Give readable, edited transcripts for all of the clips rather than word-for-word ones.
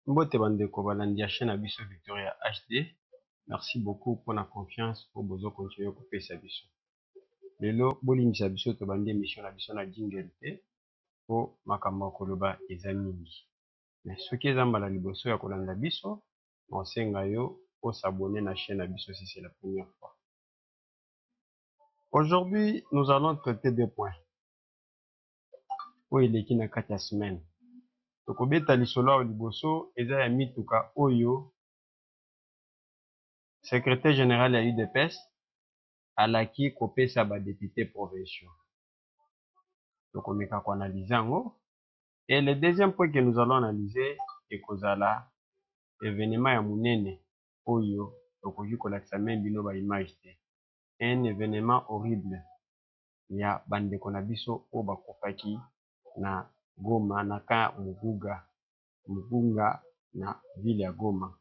Mbote bandeko balandi ya chaîne Abisso Victoria HD. Merci beaucoup pour la confiance pour besoin continuer couper sa biso. Lelo bolimisa biso to bandi émission na biso na dingerte po makambo koloba eza mingi. Mais soki eza mbala liboso ya kolanda biso, osenga yo o s'abonner na chaîne Abisso si c'est la première fois. Aujourd'hui, nous allons traiter deux points. Oyo eleki na kati ya semaine. Tokobeta lisolo ya liboso eza ya mituka oyo secrétaire général ya UDPS alaki kopesa ba députés provinciaux. Donc on meka ko analyser yango. Et le deuxième point que nous allons analyser ekozala événement ya munene oyo tokoki kolakisa même bino ba image te. Un événement horrible ya bandeko na biso oyo bakufaki na Goma na ka Mugunga na ville ya Goma.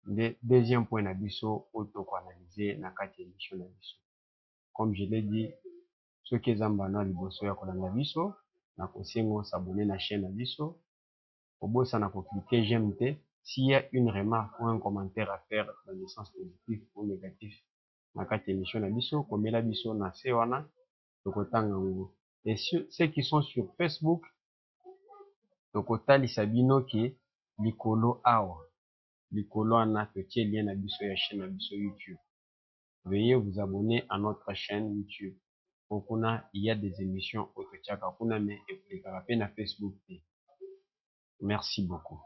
Le deuxième point na biso oyo tokoanalyser na kati ya émission na biso. Comme je l'ai dit, ceux qui ont na liboso ya kolanda biso na kosengo s'abonner na chaîne na biso obosa na cliquer j'aime te. S'il y a une remarque ou un commentaire à faire dans le sens positif ou négatif na kati émission na biso komela biso na se wana tokotanga ngo. Et ceux qui sont sur Facebook tokotalisa bino ke likolo awa likolo ana totie lien na biso ya chaîne na biso YouTube. Veuillez vous abonner à notre chaîne YouTube. Okuna, il y a des émissions au Tchaka kuna mais et na Facebook. Merci beaucoup.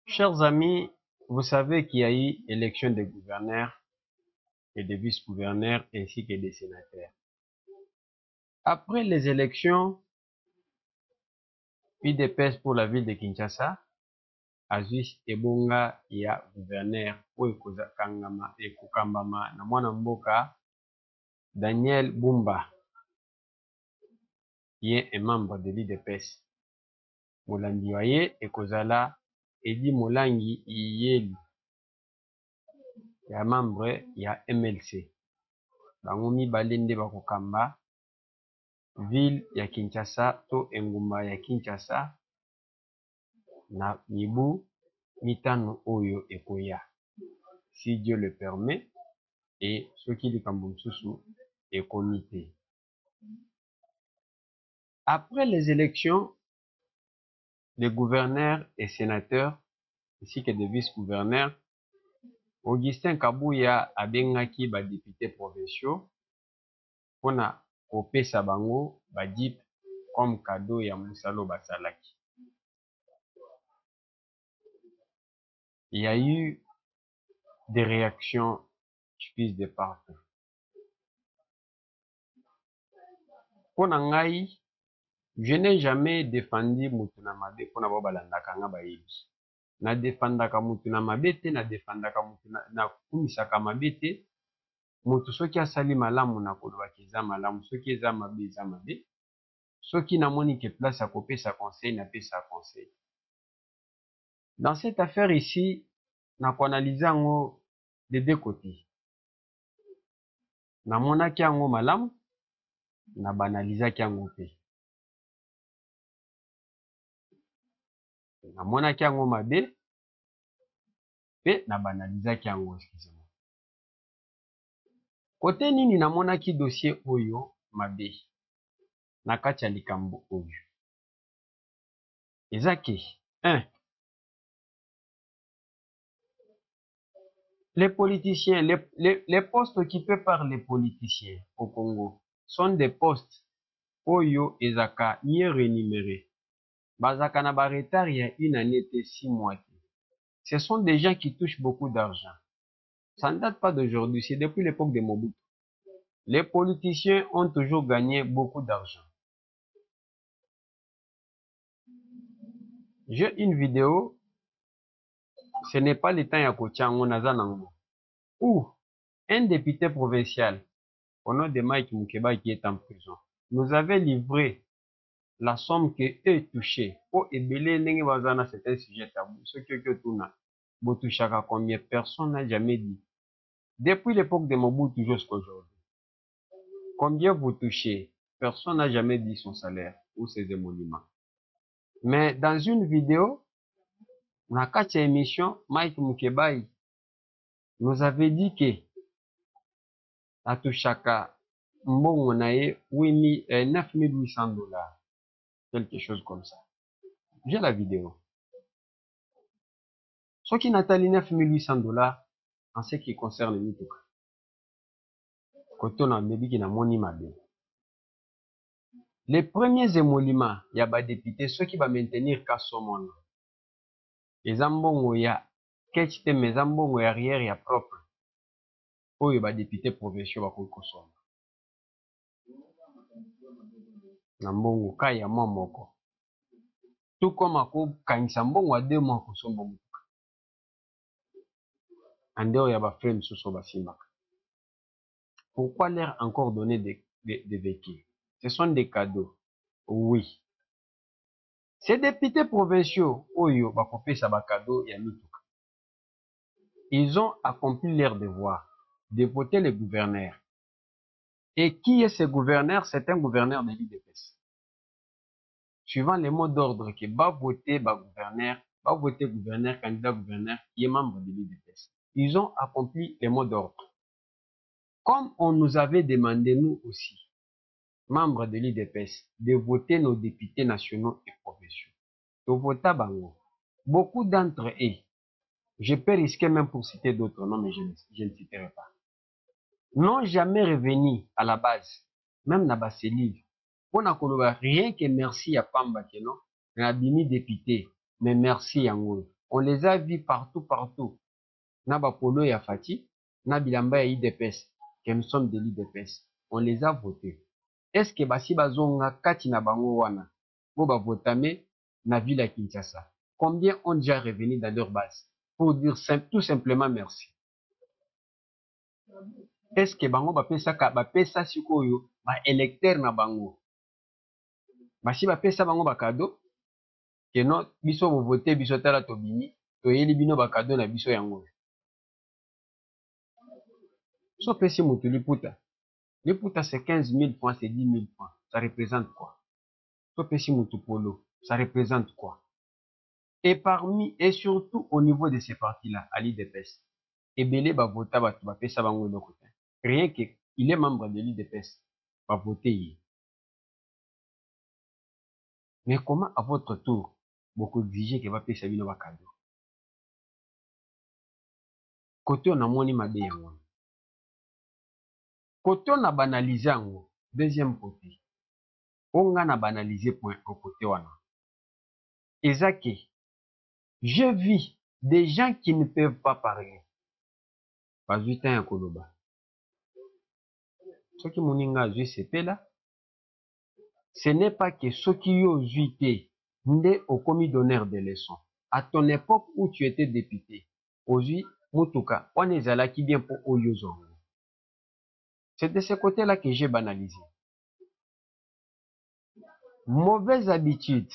Chers amis, vous savez qu'il y a eu élection des gouverneurs et des vice-gouverneurs ainsi que des sénateurs. Après les élections, UDPS pour la ville de Kinshasa, Aziz Ebonga ya gouverneur Oekoza Kangama et Kukambama na mwana mboka Daniel Bumba, qui est un membre de l'UDPS. Molandi waye ekozala Edi Molangi Iyeli, ya membre ya MLC. Bango mibale nde bakokamba ville ya Kinshasa to engumba ya Kinshasa na mibu mitano oyo ekoya. Si Dieu le permet et soki likambo mosusu ekomi te. Après les élections, les gouverneurs et sénateurs, ainsi que des vice-gouverneurs, Augustin Kabuya abengaki ba députés provinciaux pona kopesa bango ba jeep comme cadeau ya musalo basalaki. Il y a eu des réactions suivies de partout. Pona ngai, je n'ai jamais défendu Mutuna Mabe pona babalandaka nga bayebi. Na défendaka Mutuna Mabe te, na défendaka Mutuna na kumisaka mabe te. Mutu soki asali malamu na kolobaki eza malamu, soki eza mabe eza mabe. Soki namoni ke place à kopesa conseil na pesa conseil. Dans cette affaire ici, na koanalyse yango de deux côtés. Namonaki yango malamu, na banalizaki yango te. Namonaki yango mabe, pe na banalizaki yango, excusez-moi. Côté nini namonaki dossier oyo mabe na kati ya likambo oyo. Ezake, 1. Les politiciens, les postes occupés par les politiciens au Congo sont des postes oyo ezaka nie rémunérés. Bazaka na ba retard ya une année te 6 mois. Ce sont des gens qui touchent beaucoup d'argent. Ça ne date pas d'aujourd'hui, c'est depuis l'époque de Mobutu. Les politiciens ont toujours gagné beaucoup d'argent. J'ai une vidéo, ce n'est pas le temps ya kochango nazanango, où un député provincial, au nom de Mike Mukeba qui est en prison, nous avait livré la somme que eux touchaient. Oh, et belé n'enge bazana, c'est un sujet tabou. Ce que tuna, botouchaka combien personne n'a jamais dit. Depuis l'époque de Mobutu jusqu'à aujourd'hui. Combien vous touchez? Personne n'a jamais dit son salaire ou ses émoluments. Mais dans une vidéo, na kati ya émission, Mike Mukebai nous avait dit que atushaka mbongo na ye 9800 dollars, quelque chose comme ça. J'ai la vidéo. Ce qui natali 9800 dollars en ce qui concerne mituka. Koto na mebi ki na moni mabe. Les premiers émoluments ya ba député ceux qui va maintenir Kasomona. Eza mbongo ya kechite meza mbongo ya arrière ya propre. Oyo ba député provinciaux ba kokosoma. Na mbongo kaya mwa moko. Tout comme akokangisa mbongo wa 2 mois kosomba mutuka. Andeo ya ba frame soso basimbaka. Pourquoi leur encore donner des véhicules? Ce sont des cadeaux. Oui. Ces députés provinciaux, Oyo, bakopesa ba cadeau ya mituka. Ils ont accompli leur devoir de voter les gouverneurs. Et qui est ce gouverneur? C'est un gouverneur de l'IDPS. Suivant les mots d'ordre que va voter gouverneur, candidat gouverneur, qui est membre de l'IDPS. Ils ont accompli les mots d'ordre. Comme on nous avait demandé, nous aussi, membres de l'IDPS, de voter nos députés nationaux et provinciaux. De voter bango. Beaucoup d'entre eux, je peux risquer même pour citer d'autres noms, mais je ne citerai pas, n'ont jamais revenu à la base, même dans bas livre. Pour n'a rien que merci à Pamba Keno, n'a bini député, mais merci à nous. On les a vus partout. N'a ba polo ya Fati, n'a bilamba ya IDPS, que nous sommes de l'IDPS. On les a votés. Est-ce que basi bazonga kati na bango wana, bo ba votame na ville à Kinshasa? Combien ont déjà revenu dans leur base pour dire tout simplement merci? Est-ce que bango bapesa sikoyo ba électeur na bango? Basi bapesa bango ba cadeau que non biso bo voter biso tala tobini toyeli bino ba cadeau na biso yango. So pesi mutu liputa. Liputa c'est 15 000 francs, c'est 10 000 francs. Ça représente quoi? So pesi mutu polo, ça représente quoi? Et surtout au niveau de ces partis-là, à l'IDPS, Ebele va voter va pesa bango de côté. Rien que il est membre de l'IDPS, va voter. Mais comment à votre tour, beaucoup exiger que va pesa bino ba cadeau? Côté on a moni mabe yango. Côté on a banalisé yango. Deuxième côté, on a banalisé point au côté wana. Ezake, je vis des gens qui ne peuvent pas parler. Pas 8 ans à Koloba. Ce qui moninga zui c'était là. Ce n'est pas que ceux qui ont été nés au commis d'honneur des leçons. À ton époque où tu étais député, aujourd'hui, Mutuka, on est là qui vient pour Oyozo. C'est de ce côté-là que j'ai banalisé. Mauvaise habitude.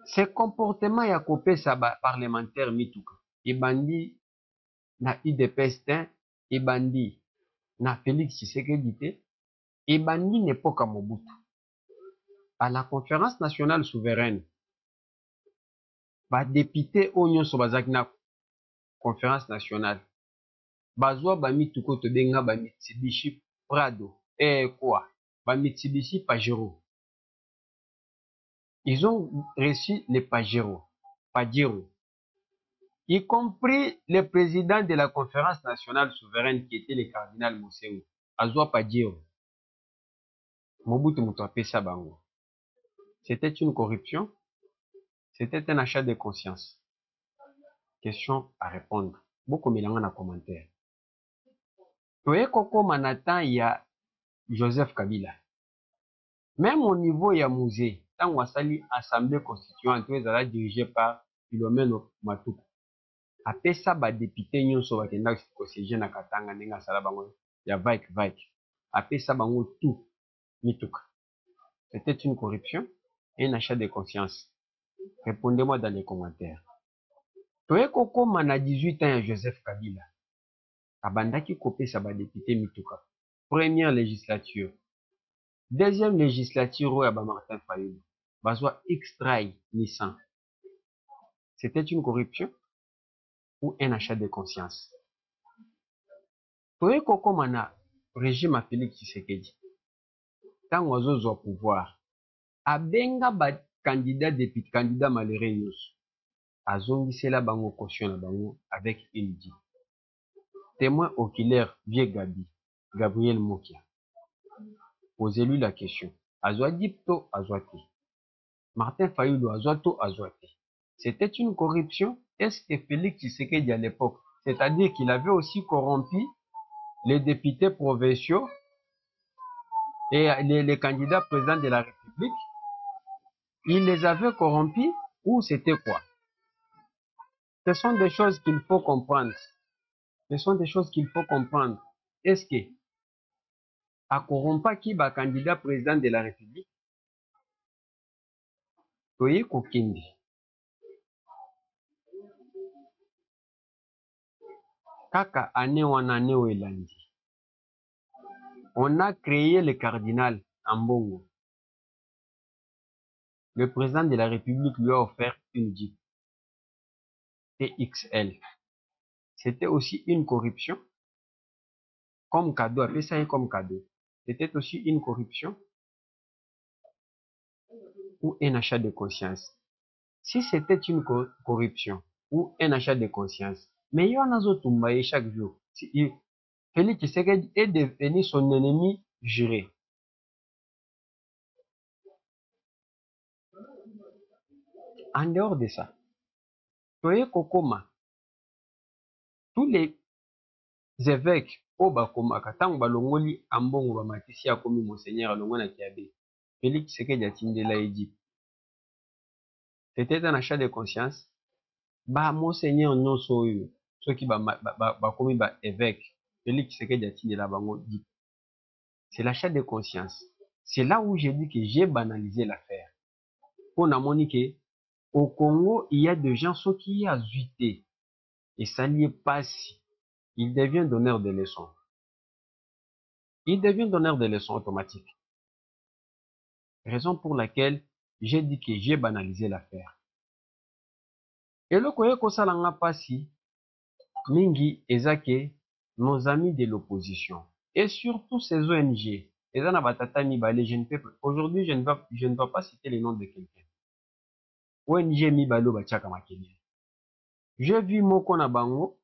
Ce comportement y a coupé ça parlementaire Mituka. Et bandi na IDPS, et bandi na Félix Tshisekedi, et bandi n'époque à Mobutu. À la conférence nationale souveraine, ba député Onyon Sobazak na conférence nationale, bazwa ba mituko to benga ba Mitsubishi Prado, quoi, ba Mitsubishi Pajero. Ils ont reçu les Pajero, y compris le président de la conférence nationale souveraine qui était le cardinal Mousseou, azwa Pajero. Mobutu muto apesa bango. C'était une corruption, c'était un achat de conscience. Question à répondre. Beaucoup milanga na commentaire. Toye koko manatan ya Joseph Kabila. Même au niveau ya musée, tant wasali assemblée constituante dirigée par Philomène Matuku. Apesa ba député nyonso bakenda ko siéger na Katanga ndenge asala bango ya vaik. Apesa bango tout mituka. C'était une corruption et un achat de conscience. Répondez-moi dans les commentaires. Toye koko mana 18 ans ya Joseph Kabila. Abandaki kopesa ba député mituka. Première législature. Deuxième législature, Martin Fayulu. bazwa extrait Nissan. C'était une corruption ou un achat de conscience? Toye kokoma na régime à Félix Tshisekedi. Tant azozwa pouvoir, abenga ba candidat député, candidat malheureux nyonso. Azongisela bango caution na bango avec une dit. Témoin oculaire Vieux Gabi, Gabriel Mokia. Posez-lui la question. Azwa dipto azwati. Martin Fayulu azwato azwati. C'était une corruption? Est-ce que Félix Tshisekedi à l'époque, c'est-à-dire qu'il avait aussi corrompu les députés provinciaux et les candidats présidents de la République, il les avait corrompus ou c'était quoi? Ce sont des choses qu'il faut comprendre. Ce sont des choses qu'il faut comprendre. Est-ce que a corrompa qui va candidat président de la République? Toye kokindi. Kaka ane wana ane welandi. On a créé le cardinal Ambongo. Le président de la République lui a offert une Jeep TXL. C'était aussi une corruption. Comme cadeau, appelez ça comme cadeau. C'était aussi une corruption ou un achat de conscience. Si c'était une corruption ou un achat de conscience, mais il y en a d'autres chaque jour. Félix Tshisekedi est devenu son ennemi juré. En dehors de ça, Toye Kokoma, tous les évêques au Bakoma, Katang Balongoli, Ambongo, Bamatisi, Akomi, Monseigneur, Alongona Kiabe, Félix Tshisekedi a Tindela Égypte. C'était un achat de conscience. Bah, Monseigneur, non, ceux qui Bakomi, évêque, Félix Tshisekedi a Tindela Bango dit. C'est l'achat de conscience. C'est là où j'ai dit que j'ai banalisé l'affaire. On a moniqué. Au Congo, il y a des gens qui ont zuité. Et ça n'y est pas si. Il devient donneur de leçons. Il devient donneur de leçons automatiques. Raison pour laquelle j'ai dit que j'ai banalisé l'affaire. Et le koye kosalanga pasi, mingi ezake, nos amis de l'opposition. Et surtout ces ONG. Aujourd'hui, je ne vais pas citer le nom de quelqu'un. ONG Mibalo Bachaka Makeli. J'ai vu moko na bango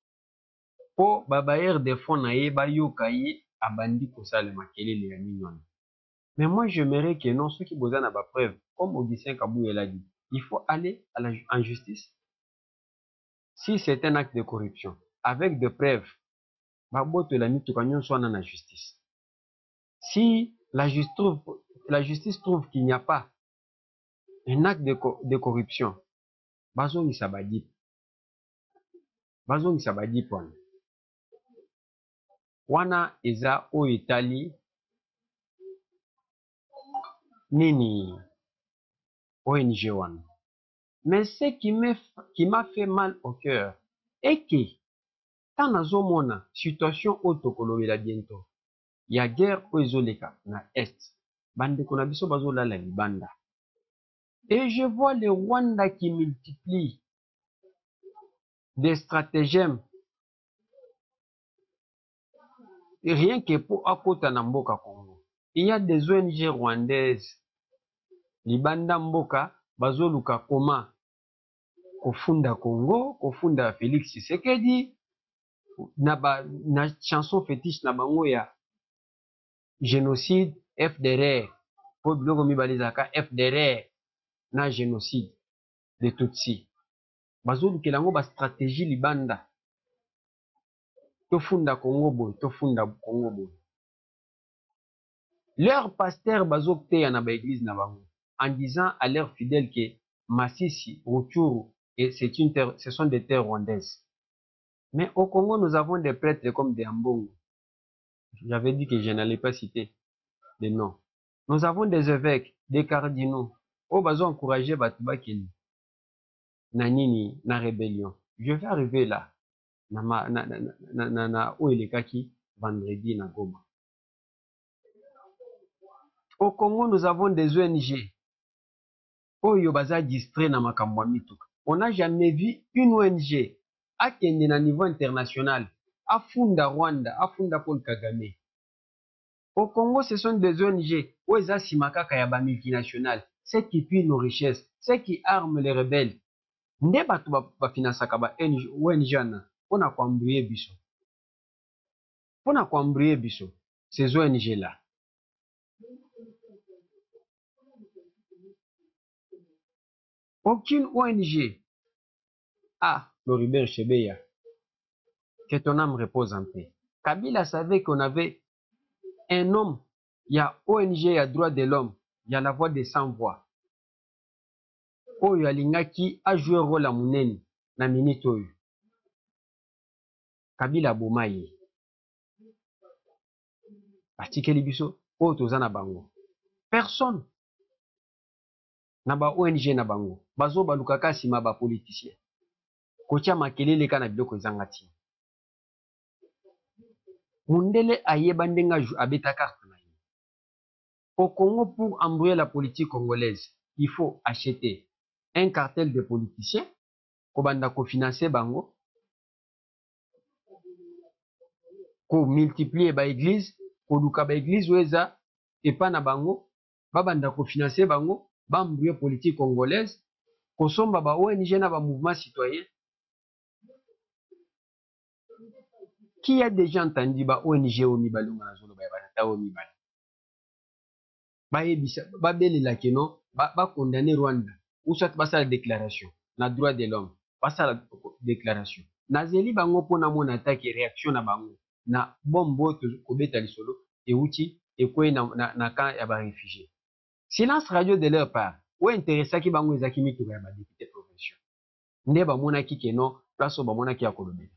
po babayer de fonds na ye bayoka ye abandi kosala makelele ya mignonne. Mais moi j'aimerais que non, ceux qui besoin na ba preuve, comme Augustin Kabou l'a dit, il faut aller en justice. Si c'est un acte de corruption, avec des preuves, baboto la mituka nyonso wana na justice. Si la justice trouve qu'il n'y a pas un acte de corruption, bazongisa badip. Bazongisa badip wana. Wana eza o etali nini ONG wana. Mais ce qui m'a fait mal au cœur est que tant nazomona situation otokolobela bientôt, il y a guerre ezoleka na est, bandeko na biso bazolala libanda. Et je vois le Rwanda qui multiplie des stratagèmes rien que pour akota na mboka Congo. Il y a des ONG rwandaises libanda mboka bazoluka koma kofunda Congo, kofunda Félix Tshisekedi na chanson fétiche na bango ya génocide FDR po biloko mibalizaka FDR na génocide de Tutsi. Bazolukela yango ba stratégie libanda. Tofunda Congo boy, tofunda Congo boy. Leur pasteur bazokteya na ba église na bango en disant à leurs fidèles que Masisi, Rutshuru, et ce sont des terres rwandaises. Mais au Congo, nous avons des prêtres comme des Ambongo. J'avais dit que je n'allais pas citer des noms. Nous avons des évêques, des cardinaux. Oh, bazo encourager Batubakeli. Nanini, na rébellion. Je vais arriver là. Na Oelekaki, vendredi, na Goma. Au Congo, nous avons des ONG. Oyo baza distrait na makambo ya mituka. On n'a jamais vu une ONG akende na niveau international, afunda Rwanda, afunda Paul Kagame. Au Congo, ce sont des ONG où eza simakaka ya ba multinationales, ceux qui pillent nos richesses, ceux qui arment les rebelles. Nde bato bafinançaka ba ONG na pona koambrie biso. Pona koambrie biso, ces ONG là. Aucune ONG. Ah, Floribert Chebeya, que ton âme repose en paix. Kabila savait qu'on avait un homme, il y a ONG, il y a droit de l'homme, il y a la voix des sans-voix. Oyo alingaki a joué rôle à munene na minute oyo. Kabila bomaye. Atikeli biso oyo toza na bango. Personne na ba ONG na bango. Bazo balukaka sima ba politicien. Kotia makelele kana biloko ezanga ti. Mundele ayeba ndenga abeta carte na ye. Au Congo, pour embrouiller la politique congolaise, il faut acheter un cartel de politiciens, kobanda ko financer bango, ko multiplier ba église, ko luka ba église weza epa na bango, babanda ko financer bango, ba embrouiller politique congolaise, ko somba ba ONG na ba mouvement citoyen. Qui a déjà entendu ba ONG o mibalunga na zolo ba ta o mibal? Ba yebisa ba belela keno ba condamner Rwanda. Ou soit basa la déclaration na droit de l'homme, basa la déclaration. Nazeli bango pona mona attaque réaction na bango na bombo to kobeta lisolo e uti e kwe na camp ya ba réfugiés. Silence radio de leur part. Ou intéressé ki bango ezaki mituka ya ba député provinciaux. Nde ba mona ki keno place ba mona ki ya kolobela.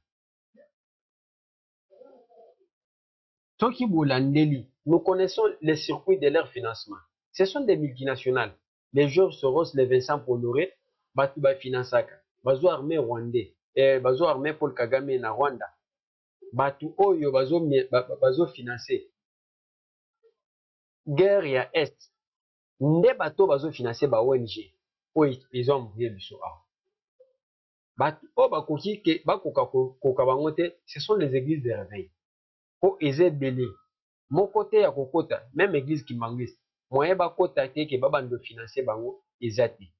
Toki Bolandeli, nous connaissons les circuits de leur financement. Ce sont des multinationales. Les Georges Soros, les Vincent Bolloré, Batuba Finansaka, Bazo armée rwandais, Bazo armée Paul Kagame na Rwanda, Batu Oyo Bazo financé. Guerre ya Est, Nde Bato Bazo financé ba ONG, ils ont oublié le soir. Batu O Bakoki, Bakoka Kokabangote, ce sont les églises de réveil. O Ezebele. Mon côté ya kokota, même église qui mangiste, moyen ba kota te ke babando financer bango ezati.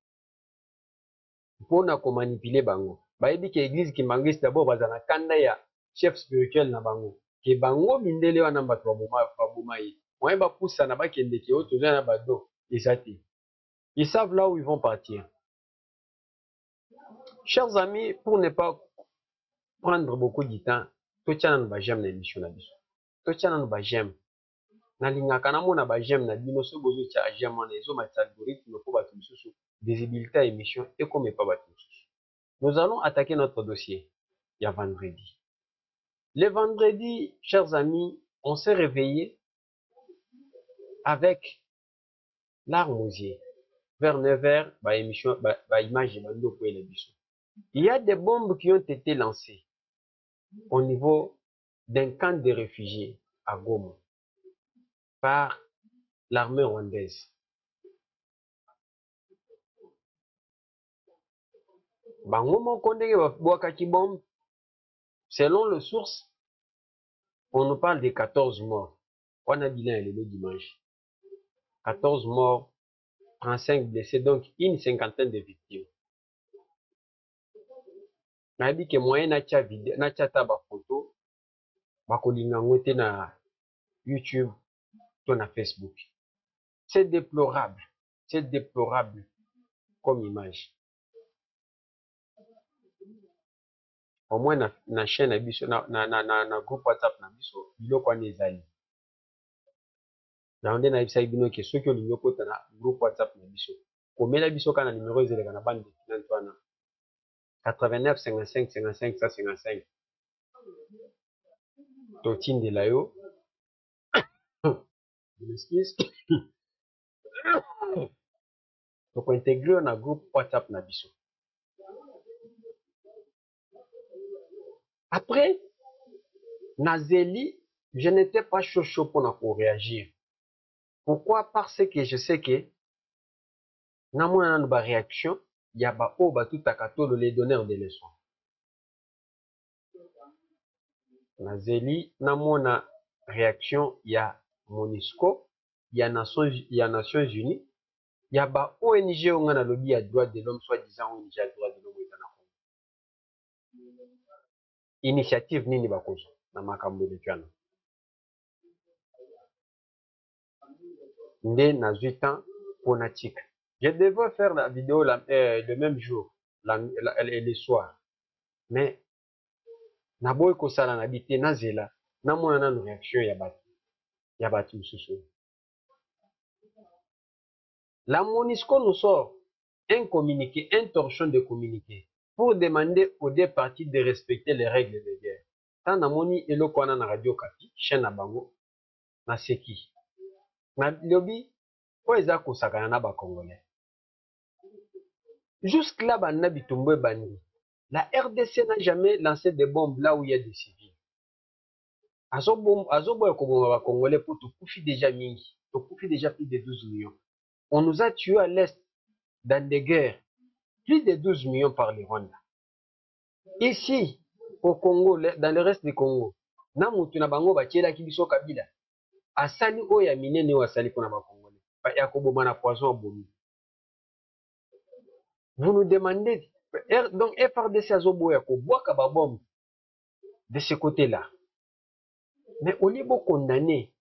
Pona ko manipuler bango. Ba yebi ke église qui mangiste d'abord bazana kanda ya chef spirituel na bango. Ke bango mindele wana bato baboma ye. Moyen ba poussa na ba kende ke oto na bado ezati. Ils savent là où ils vont partir. Chers amis, pour ne pas prendre beaucoup de temps, to tchana ba j'aime l'émission na biso. To tchana ba j'aime. Nalingaka namona ba j'aime na bino so bozo tia j'aime na ezo ma algorithme ko bato misusu visibilité à émission et comme pas bato misusu. Nous allons attaquer notre dossier. Il y a vendredi. Le vendredi, chers amis, on s'est réveillé avec l'arme aux yeux. Vers 9h, ba émission ba image bando ko ele biso. Il y a des bombes qui ont été lancées au niveau d'un camp de réfugiés à Goma par l'armée rwandaise. Bango moko ndenge babwakaki bombe, selon les sources, on nous parle de 14 morts. On a bilan le dimanche. 14 morts, 35 blessés, donc une cinquantaine de victimes. On a dit que moyen na tcha ba photo, bakolinga ngote na YouTube, to na Facebook. C'est déplorable comme image. Au moins na chaîne na biso na groupe WhatsApp na biso biloko wana ezali. Na onde na ibisa bino ke soki olingi okota na groupe WhatsApp na biso. Komela biso kana numéro ezeleka na bande de wana 89 55 55 155. Totindela yo. Je m'excuse. Donc intégrer na groupe WhatsApp na biso. Après, Nazeli, je n'étais pas chaud pour réagir. Pourquoi? Parce que je sais que namona nanu ba réaction ya ba o batutaka tolo les donneurs de leçons. Nazeli namona réaction ya MONUSCO ya Nations Unies ya ba ONG onga na lobby ya droit de l'homme soi-disant ONG ya droit de l'homme etana Congo. Initiative nini bakozo na makambo de tuana. Nde nazwi temps pour natika. Je devais faire la vidéo le même jour, le soir. Mais naboy ko sala na bité nazela namona nanu réaction ya batu mususu. La MONUSCO nous sort un communiqué, un torchon de communiqué pour demander aux deux parties de respecter les règles de guerre. Tant namoni eloko wana na radio Kapi, chaîne na bango, na seki. Na lobi, po eza kosakana na ba Congolais. Jusque là, banda bitumbe bandi. La RDC n'a jamais lancé de bombes là où il y a des civils. Azobo ekoboma ba Congolais pour tout koufi déjà mingi. Tout koufi déjà plus de 12 millions. On nous a tués à l'est dans des guerres. Plus de 12 millions par les Rwandais. Ici, au Congo, dans le reste du Congo, na mutu na bango batiela kibiso Kabila. Asali oya minene wa asali kona ba Congolais. Ba yakoboma na poison abomi. Vous nous demandez, donc FRDC azobo yakoboaka ba bombe de ce côté-là. Mais au lieu de condamner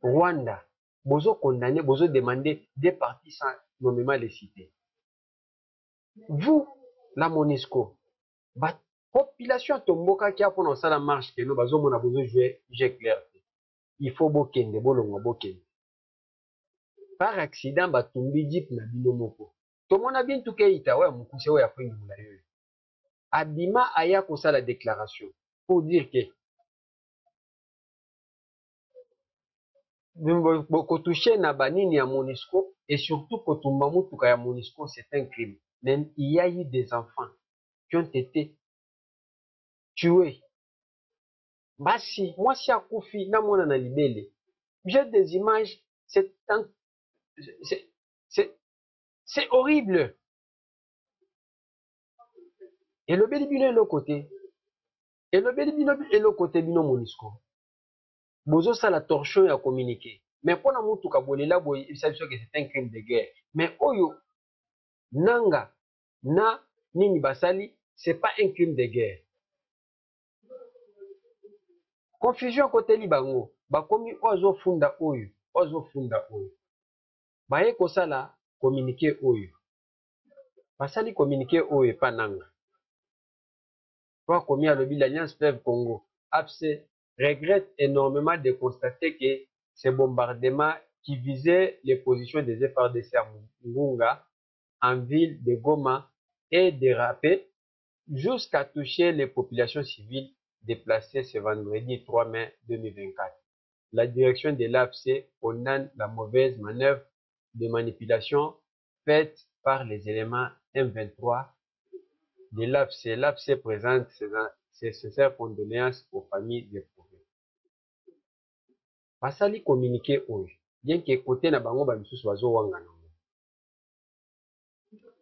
Rwanda, bozo condamner, bozo demander des parties sans nommément les citer. Vous, la MONUSCO, la population tomboka qui a pour ça la marche que nous bazo mona bozo jouer clair. Il faut bokende bolonga bokende. Par accident batumbi jeep na bino moko. Tomona bien tout keita ouais mukuse ouais après ngula yo. Abima aya ko ça la déclaration pour dire que toucher na banini ya MONUSCO et surtout kotumba mutuka ya MONUSCO c'est un crime. Mais il y a eu des enfants qui ont été tués. Basi, moi si akufi na mona na libele. J'ai des images, c'est horrible. Et le bélibino est l'autre côté. Et le bélibino est l'autre côté bino MONUSCO. Bozo ça la torchon ya communiquer. Mais pour la mutuka bolela boy, il s'agit que c'est un crime de guerre. Mais oyo nanga na nini basali, c'est pas un crime de guerre. Confusion côté libango, bakomi ozo funda oyo. Baye kosala communiquer oyo. Basali communiquer oyo pa nanga. Toi komi alobi l'Alliance Fleuve Congo, AFC regrette énormément de constater que ces bombardements qui visaient les positions des FARDC à Ngunga, en ville de Goma, et dérapé jusqu'à toucher les populations civiles déplacées ce vendredi 3 mai 2024. La direction de l'AFC condamne la mauvaise manœuvre de manipulation faite par les éléments M23 de l'AFC. L'AFC présente ses sincères condoléances aux familles des pauvres. Basali communiqué oyo, bien que côté na bango ba misusu bazo wanga nango.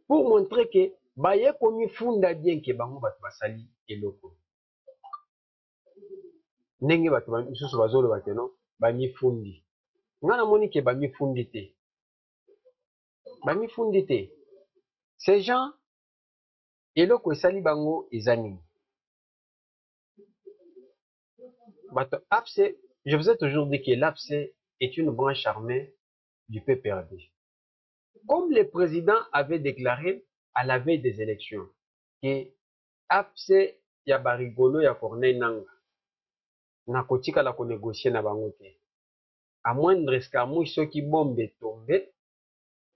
Pour montrer que baye komi funda bien que bango batu basali eloko. Ndenge batu ba misusu bazo loba ke non, ba mi fundi. Nga na moni ke ba mi fundi te. Ba mi fundi te. Ces gens eloko esali bango ezani. Bato AFC, je vous ai toujours dit que l'AFC est une branche armée du PPRD. Comme le président avait déclaré à la veille des élections que AFC ya barigolo ya Corneille Nanga na kotika la ko négocier na bango te. À moindre escarmouille, ceux qui bombent tombent,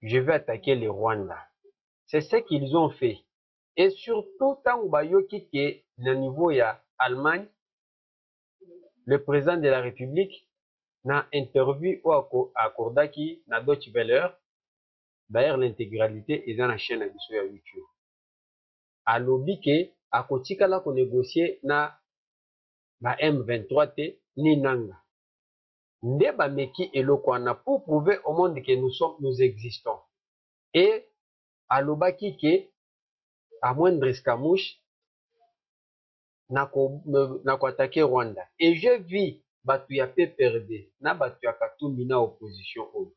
je vais attaquer le Rwanda. C'est ce qu'ils ont fait. Et surtout, tant bayoki ke na niveau ya Allemagne, le président de la République na interview ou accordaki na Deutsche Welle. D'ailleurs, l'intégralité est dans la chaîne de YouTube. Alobi ke akotika la ko négocier na ba M23 te ni nanga. Nde ba meki eloko wana pour prouver au monde que nous existons. et alobaki ke à moindre escamouche na ko attaquer Rwanda. Et je vis batu ya PPRD na batu ya Katumbi na opposition oyo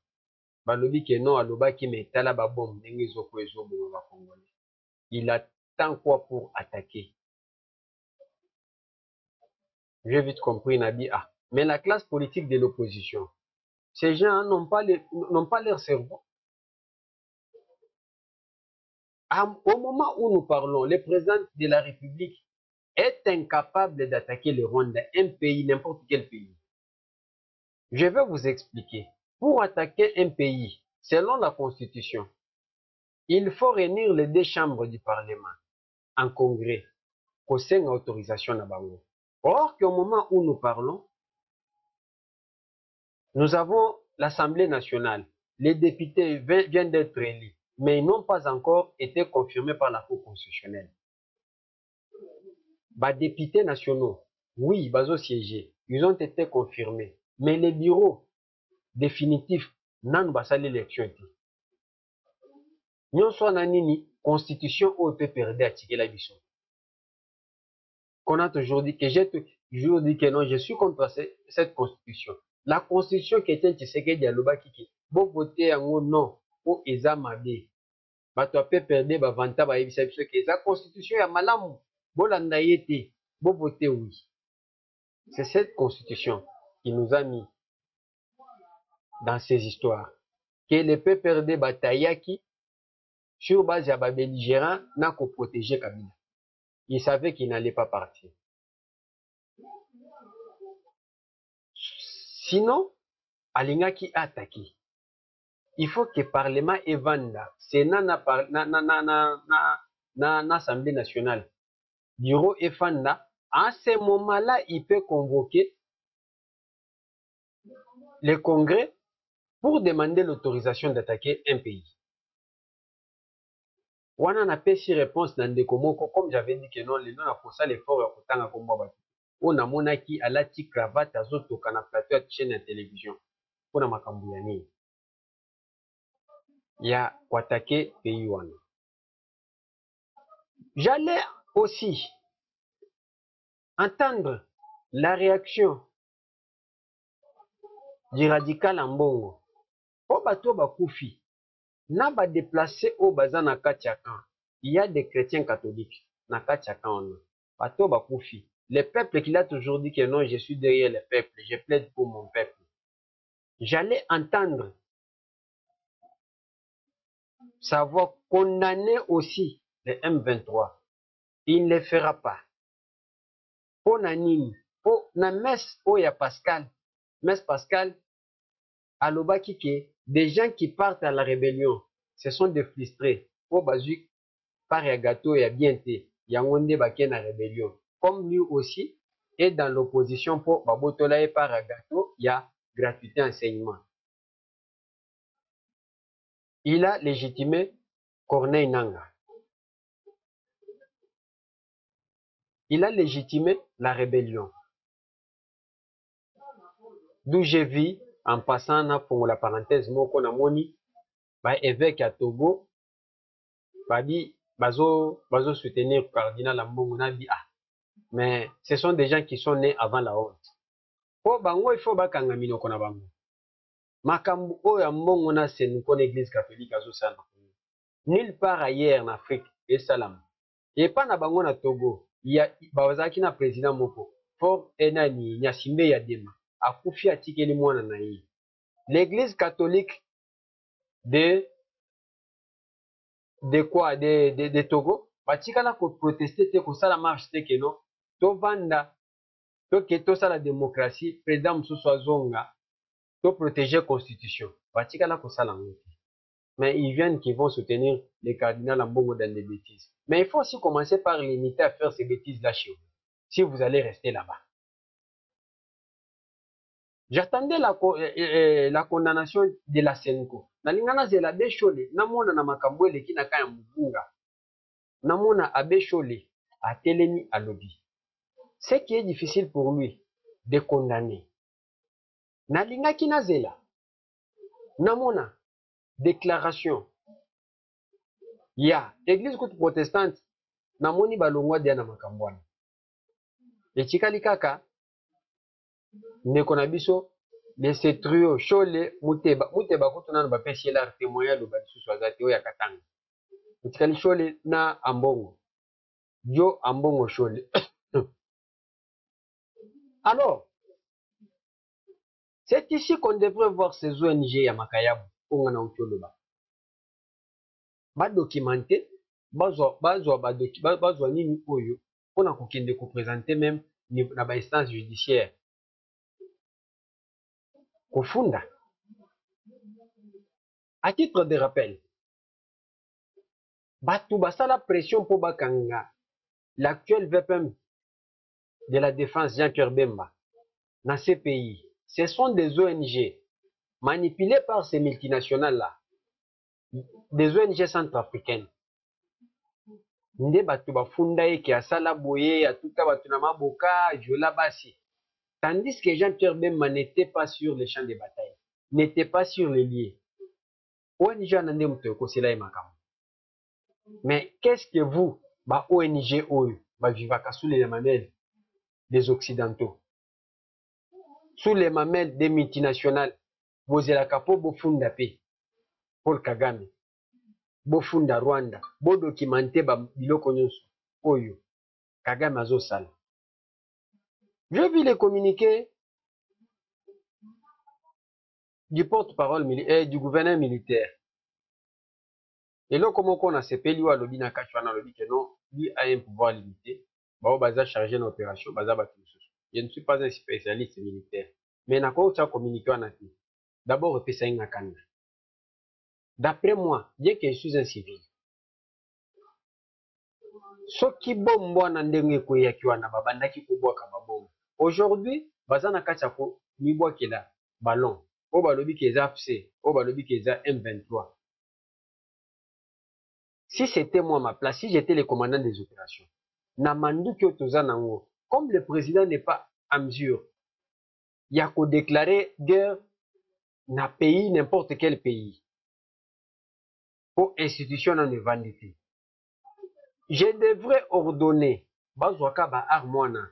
balobi ke non alobaki me tala ba bombe ndenge ezoko ezoboma ba Congolais. Il attend quoi pour attaquer? J'ai vite compris Nabi ah. Mais la classe politique de l'opposition, ces gens n'ont pas leur cerveau. Au moment où nous parlons, le président de la République est incapable d'attaquer le Rwanda, un pays, n'importe quel pays. Je vais vous expliquer. Pour attaquer un pays, selon la Constitution, il faut réunir les deux chambres du Parlement en congrès pour une autorisation à Bango. Or, qu'au moment où nous parlons, nous avons l'Assemblée nationale. Les députés viennent d'être élus, mais ils n'ont pas encore été confirmés par la Cour constitutionnelle. Les députés nationaux, oui, ils ont siégé, ils ont été confirmés, mais les bureaux définitifs n'ont pas sali l'élection. Nous sommes dans une constitution où on peut perdre à tirer la mission. Qu'on a toujours dit que non, je suis contre cette constitution. La constitution qui était Tshisekedi Dialoba Kiki, bon voter en non, ou Eza Mabe. Bato peut perdre ba vanta ba yebisa biso que la constitution ya malamu, bolanda yete, bon voter oui. C'est cette constitution qui nous a mis dans ces histoires. Que le peuple perdre bataillaki sur base ya ba belligérant n'a qu'au protéger Kabila. Il savait qu'il n'allait pas partir. Sinon, alingaki attaqué. Il faut que le Parlement évanda, Sénat na Assemblée nationale, bureau évanda. À ce moment-là, il peut convoquer le Congrès pour demander l'autorisation d'attaquer un pays. On a pas si réponse dans des komoko, comme j'avais dit que non, les gens ont fait l'effort à kotanga komba. On a monaki à la tique cravate à zoto kana plateau de chaîne de télévision. On a makambuyani. Il y a attaquer pays one. J'allais aussi entendre la réaction du radical Mbongo. O bato bakoufi. Na ba déplacé au bazan na Katiakan. Il y a des chrétiens catholiques na Katiakan. Bato bakoufi. Le peuple qui l'a toujours dit que non, je suis derrière le peuple, je plaide pour mon peuple. J'allais entendre sa voix condamner aussi le M23. Il ne le fera pas. Pour Nanine, pour na messe Oya Pascal, messe Pascal, aloba kike, des gens qui partent à la rébellion, ce sont des frustrés. Pour Bazuik, par un gâteau et bien té, Yangonde Baké na rébellion. Comme lui aussi est dans l'opposition pour Babotola et par un gâteau, il y a gratuité enseignement. Il a légitimé Corneille Nanga. Il a légitimé la rébellion. D'où j'ai vu, en passant pour la parenthèse, mon amoni, évêque à Togo, dit, bazo soutenir cardinal Mbongo, dit, ah, mais ce sont des gens qui sont nés avant la honte. Po bango, il faut bakanga mino kona bango. Makambu oyo Mbongo na senuko l'église catholique azo sana. Nulle part ailleurs en Afrique, et salam. Et pas na bango na Togo, il y a bazaki na président moko. For enani nyasimbe ya dema. Akufi atikeli mwana na ye. L'église catholique de quoi de Togo batikala ko protester te ko sala marche te ke non to vanda to ke to sala démocratie président mususu azonga to protéger constitution batikala ko sala ngote. Mais ils viennent qui vont soutenir les cardinals Mbongo dans des bêtises. Mais il faut aussi commencer par limiter à faire ces bêtises là chez vous si vous allez rester là-bas. J'attendais la condamnation de la Senko. Nalingana zela beshole namona na makambo eleki na kaya mubunga. Namona abeshole a telemi à lobby. Ce qui est difficile pour lui de condamner. Nalinga kinazela. Namona déclaration ya église kutu protestante namoni balongwa dia na makambo wana etikali kaka ndeko na biso lese trio shole muteba kutu nano bapesi ye lar témoin aloba lisusu aza te oyo akatanga etikali shole na ambongo yo ambongo shole alors c'est ici qu'on devrait voir ces ONG ya makayabu onga na utoloba badocumenté bazwa nini oyo mpona kokende koprésente même na bainstance judiciaire kofunda. À titre de rappel, bato basala pression pour bakanga l'actuel VPM de la défense Jean-Pierre Bemba dans ces pays. Ce sont des ONG manipulées par ces multinationales-là, des ONG centrafricaines. Nde bato bafunda eke asala boye atuka bato na maboka jola basi. Tandis que Jean-Pierre Bemba n'était pas sur les champs de bataille, n'était pas sur les lieux. ONG anande muto kosela e makambo. Mais qu'est-ce que vous, ba ONG oyo, ba vivaka sous les mamelles des occidentaux, sous les mamelles des multinationales, bozelaka po bofunda pe Paul Kagame, bofunda Rwanda, bo documenter ba biloko nyonso oyo Kagame azosala. Je vis les communiqués du porte-parole du gouverneur militaire. Et là, comment on a sepeli ou alobi na kachwana alobi que non, lui a un pouvoir limité. Bao baza chargé une opération, baza batusu. Je ne suis pas un spécialiste militaire. Mais na quoi tu as communiqué en ati. D'abord, repesa inga kanda. D'après moi, bien que je suis un civil, soki bombo na ndenge koyakiwa na babandaki kobwaka babombo. Aujourd'hui, baza na kati ya ko mibwakela ballon. O balobi keza FC, o balobi keza M23. Si c'était moi ma place, si j'étais le commandant des opérations, comme le président n'est pas à mesure, il y a qu'à déclarer guerre na pays, n'importe quel pays, pour institution en vanité. Je devrais ordonner, bazwa ka ba armoana,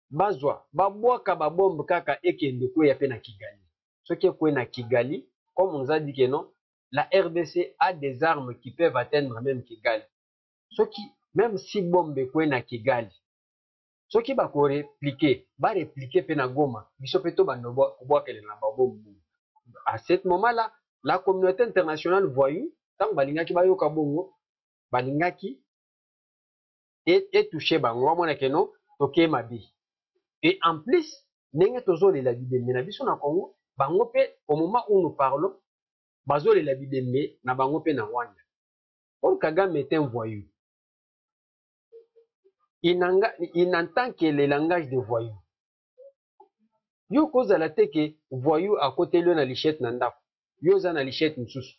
bazwa, babwaka ba bombe kaka ekende ko ya pe na Kigali. Ce qui est quoi na Kigali, comme on nous a dit que non, la RDC a des armes qui peuvent atteindre même Kigali. Ce qui, même si bombe quoi na Kigali, ce qui va répliquer pe na Goma, bisopeto ba nobo kobwakele na babombe. À ce moment-là, la communauté internationale voyou, tant balingaki ba yoka bongo, balingaki et touché bango mona que non, toke mabi. Et en plus, ndenge tozo la bidembe na biso na Congo, bango pe au moment où nous parlons, bazo la bidembe na bango pe na Rwanda. Paul Kagame est un voyou. Il n'entend que le langage de voyou. Yo cause la te que voyou à côté de na lichette nandako. Yo za na lichette nsusu.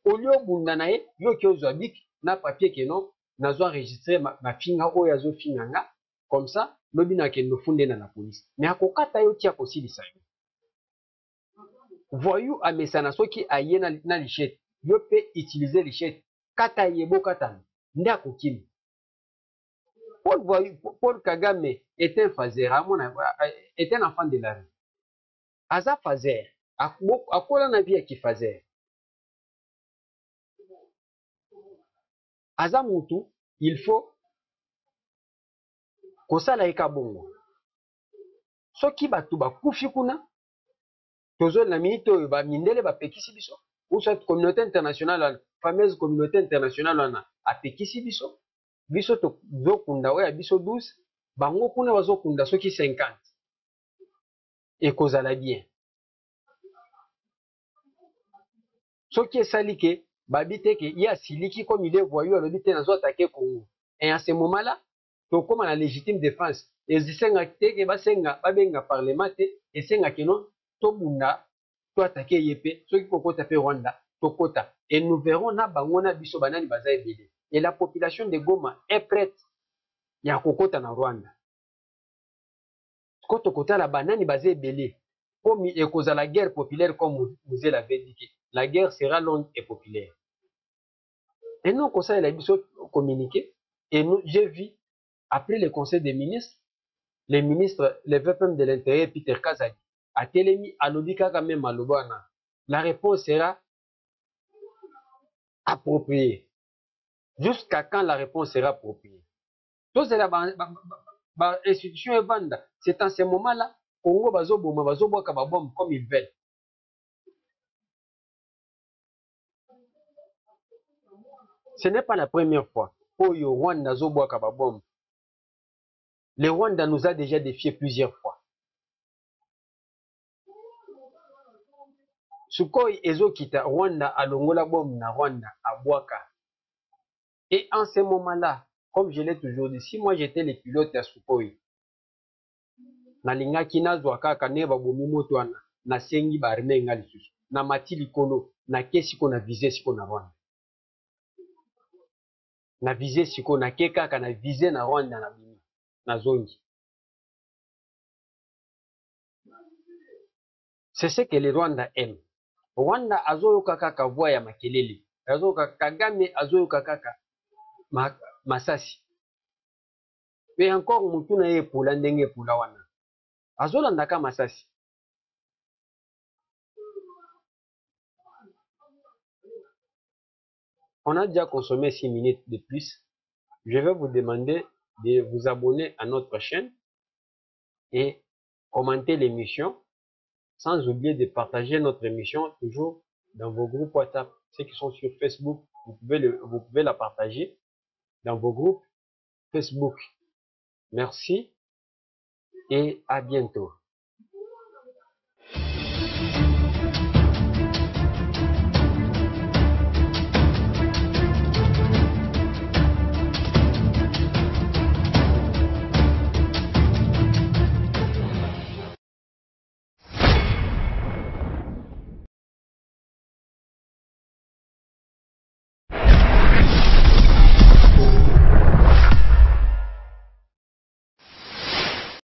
Au lieu bunda na ye, yo ki ozo bik na papier que non, na zo enregistrer ma finga o ya zo finganga comme ça, lobi na kendo funde na la police. Mais akokata yo tia kosilisa yo. Voyou a mesana soki aye na lichette. Yo peut utiliser lichette. Kata yebo kata. Ndako kimi. Paul Kagame est un phaser, est un enfant de la rue. Aza phaser, akola na vie qui phaser. Aza mutu, il faut kosala eka bongo. Soki batu bakufi kuna, tozo na minute oyo ba mindele ba pekisi biso, ou soit communauté internationale, fameuse communauté internationale na apekisi biso. Biso to zokunda oya biso 12, bango kuna bazokunda soki 50. Et kozala bien. Soki esali ke babite ke ya siliki comme il est voyou alobi te nazo attaquer Congo. Et à ce moment-là, to comme la légitime défense, ezisenga te ke basenga babenga parlement te, esenga ke non to bunda to attaquer yepe, soki kokota pe Rwanda, to kota. Et nous verrons na bango na biso banani baza ebele. Et la population de Goma est prête ya kokota na Rwanda. Koto kota la banani baza ebele. Comme et cause la guerre populaire comme vous l'avez dit. La guerre sera longue et populaire. Et nous, conseil il a communiqué. Et nous, j'ai vu, après le conseil des ministres, les ministres, le VPM de l'Intérieur, Peter Kazadi, a Télémi, à l'Obikaka même à Lobana. La réponse sera appropriée. Jusqu'à quand la réponse sera appropriée. Donc, c'est la institution et bande. C'est en ce moment-là, Congo bazoboma bazoboka babom comme ils veulent. Ce n'est pas la première fois. Oyo Rwanda zoboka babom. Le Rwanda nous a déjà défié plusieurs fois. Sukhoi ezokita Rwanda alongola bom na Rwanda à Bwaka. Et en ce moment-là, comme je l'ai toujours dit, si moi j'étais le pilote à Sukhoi, nalingaki nazwa kaka ne babomi moto wana nasengi barme nga lisusu na mati likolo nake siko na vize siko na Rwanda, na vize siko nake kaka na vize na Rwanda na bimi na zongi. C'est ce que le Rwanda aime. Rwanda azoyoka kaka voix ya makelele, azoyoka Kagame, azoyoka kaka masasi. Et encore mutu na ye epula ndenge epula wana azolandaka masasi. On a déjà consommé 6 minutes de plus. Je vais vous demander de vous abonner à notre chaîne et commenter l'émission, sans oublier de partager notre émission toujours dans vos groupes WhatsApp. Ceux qui sont sur Facebook, vous pouvez la partager dans vos groupes Facebook. Merci et à bientôt.